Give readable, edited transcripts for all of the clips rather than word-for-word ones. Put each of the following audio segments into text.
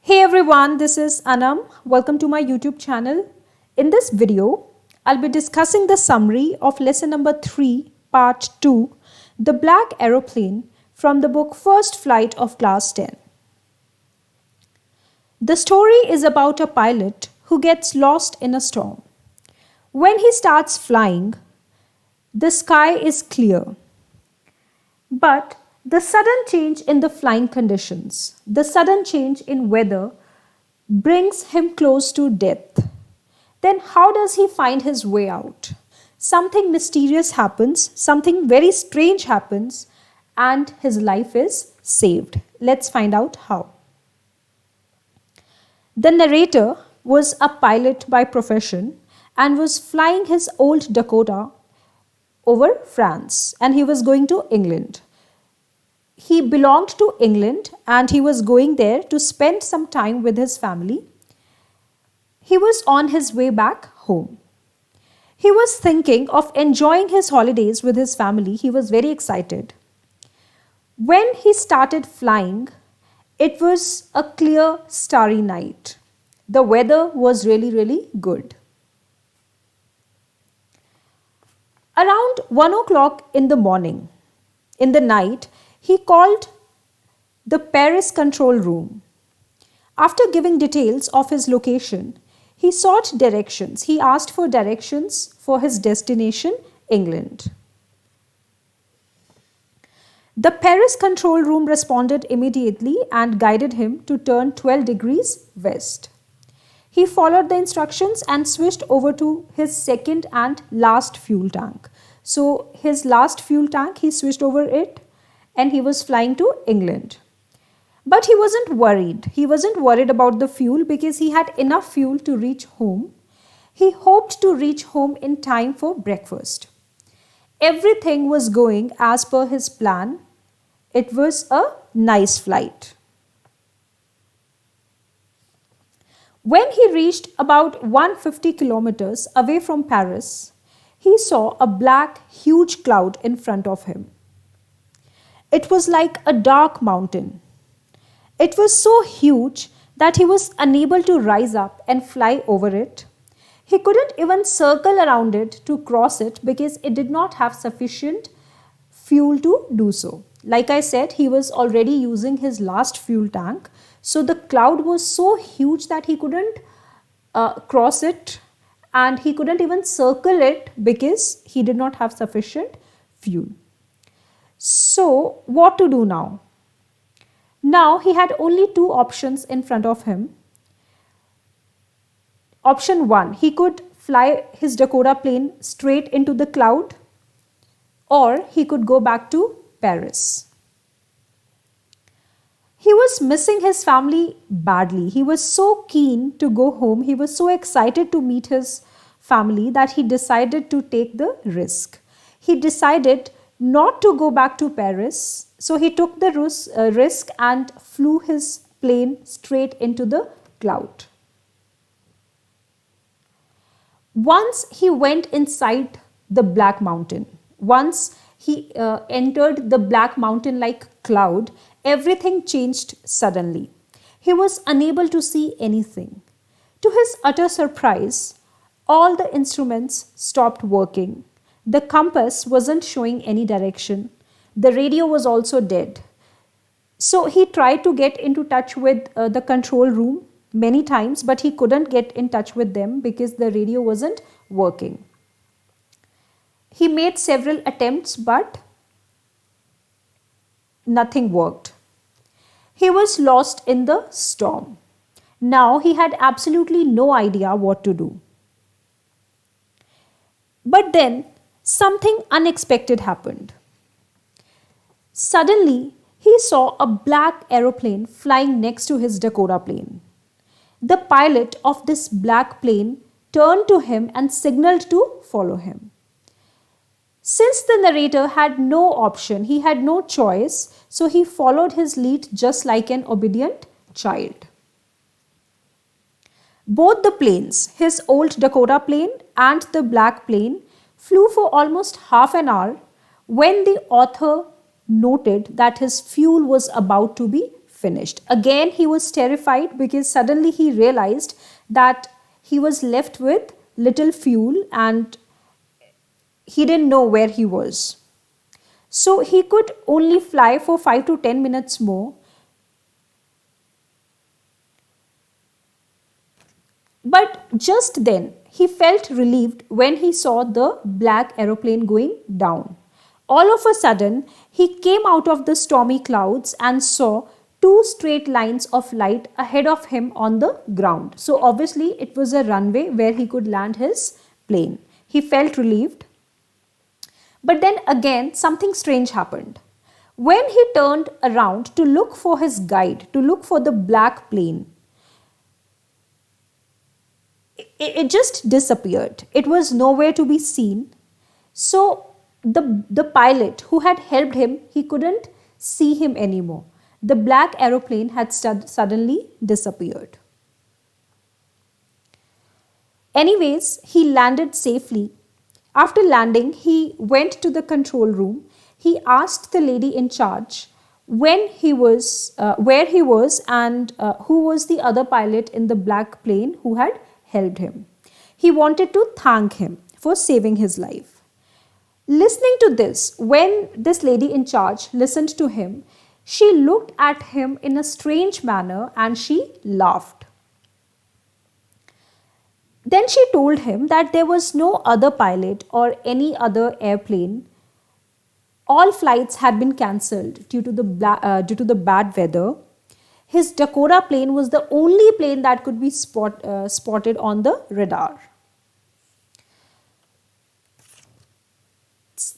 Hey everyone, this is Anam. Welcome to my YouTube channel. In this video, I'll be discussing the summary of lesson number 3, part 2, The Black Aeroplane from the book First Flight of Class 10. The story is about a pilot who gets lost in a storm. When he starts flying, the sky is clear. But the sudden change in the flying conditions, the sudden change in weather brings him close to death. Then how does he find his way out? Something mysterious happens, something very strange happens, and his life is saved. Let's find out how. The narrator was a pilot by profession and was flying his old Dakota over France, and he was going to England. He belonged to England and he was going there to spend some time with his family. He was on his way back home. He was thinking of enjoying his holidays with his family. He was very excited. When he started flying, it was a clear, starry night. The weather was really good. Around 1 o'clock in the morning, in the night, he called the Paris control room. After giving details of his location, he sought directions. He asked for directions for his destination, England. The Paris control room responded immediately and guided him to turn 12 degrees west. He followed the instructions and switched over to his second and last fuel tank. So his last fuel tank, he switched over it and he was flying to England. But he wasn't worried. He wasn't worried about the fuel because he had enough fuel to reach home. He hoped to reach home in time for breakfast. Everything was going as per his plan. It was a nice flight. When he reached about 150 kilometers away from Paris, he saw a black, huge cloud in front of him. It was like a dark mountain. It was so huge that he was unable to rise up and fly over it. He couldn't even circle around it to cross it because it did not have sufficient fuel to do so. Like I said, he was already using his last fuel tank. So the cloud was so huge that he couldn't cross it and he couldn't even circle it because he did not have sufficient fuel. So what to do now? Now he had only two options in front of him. Option 1, he could fly his Dakota plane straight into the cloud, or he could go back to Paris. He was missing his family badly. He was so keen to go home. He was so excited to meet his family that he decided to take the risk. He decided not to go back to Paris. So he took the risk and flew his plane straight into the cloud. Once he went inside the Black Mountain, once he entered the Black Mountain-like cloud, everything changed suddenly. He was unable to see anything. To his utter surprise, all the instruments stopped working. The compass wasn't showing any direction. The radio was also dead. So he tried to get into touch with the control room many times, but he couldn't get in touch with them because the radio wasn't working. He made several attempts, but nothing worked. He was lost in the storm. Now he had absolutely no idea what to do. But then something unexpected happened. Suddenly, he saw a black aeroplane flying next to his Dakota plane. The pilot of this black plane turned to him and signaled to follow him. Since the narrator had no option, he had no choice, so he followed his lead just like an obedient child. Both the planes, his old Dakota plane and the black plane, flew for almost half an hour when the author noted that his fuel was about to be finished. Again, he was terrified because suddenly he realized that he was left with little fuel and he didn't know where he was. So he could only fly for 5 to 10 minutes more. But just then, he felt relieved when he saw the black aeroplane going down. All of a sudden, he came out of the stormy clouds and saw two straight lines of light ahead of him on the ground. So obviously, it was a runway where he could land his plane. He felt relieved. But then again, something strange happened. When he turned around to look for his guide, to look for the black plane, it just disappeared. It was nowhere to be seen. So the pilot who had helped him, he couldn't see him anymore. The black aeroplane had suddenly disappeared. Anyways, he landed safely. After landing, he went to the control room. He asked the lady in charge where he was, and who was the other pilot in the black plane who had helped him. He wanted to thank him for saving his life. Listening to this, when this lady in charge listened to him, she looked at him in a strange manner and she laughed. Then she told him that there was no other pilot or any other airplane. All flights had been cancelled due to the bad weather. His Dakota plane was the only plane that could be spotted on the radar.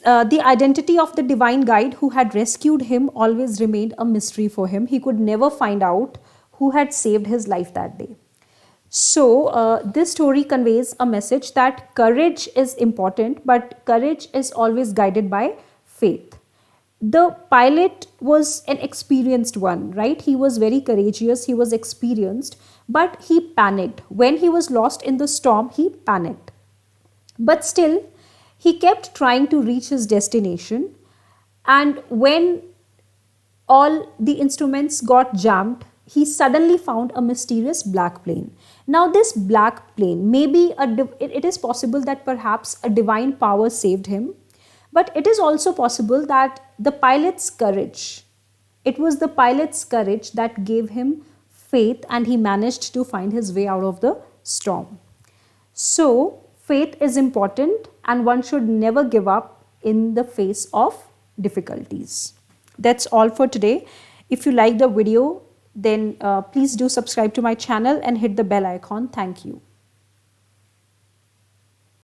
The identity of the divine guide who had rescued him always remained a mystery for him. He could never find out who had saved his life that day. So, this story conveys a message that courage is important, but courage is always guided by faith. The pilot was an experienced one, right? He was very courageous, he was experienced, but he panicked. When he was lost in the storm, he panicked. But still, he kept trying to reach his destination. And when all the instruments got jammed, he suddenly found a mysterious black plane. Now, this black plane, maybe it is possible that perhaps a divine power saved him, but it is also possible that the pilot's courage, it was the pilot's courage that gave him faith and he managed to find his way out of the storm. So, faith is important and one should never give up in the face of difficulties. That's all for today. If you like the video, then please do subscribe to my channel and hit the bell icon. Thank you.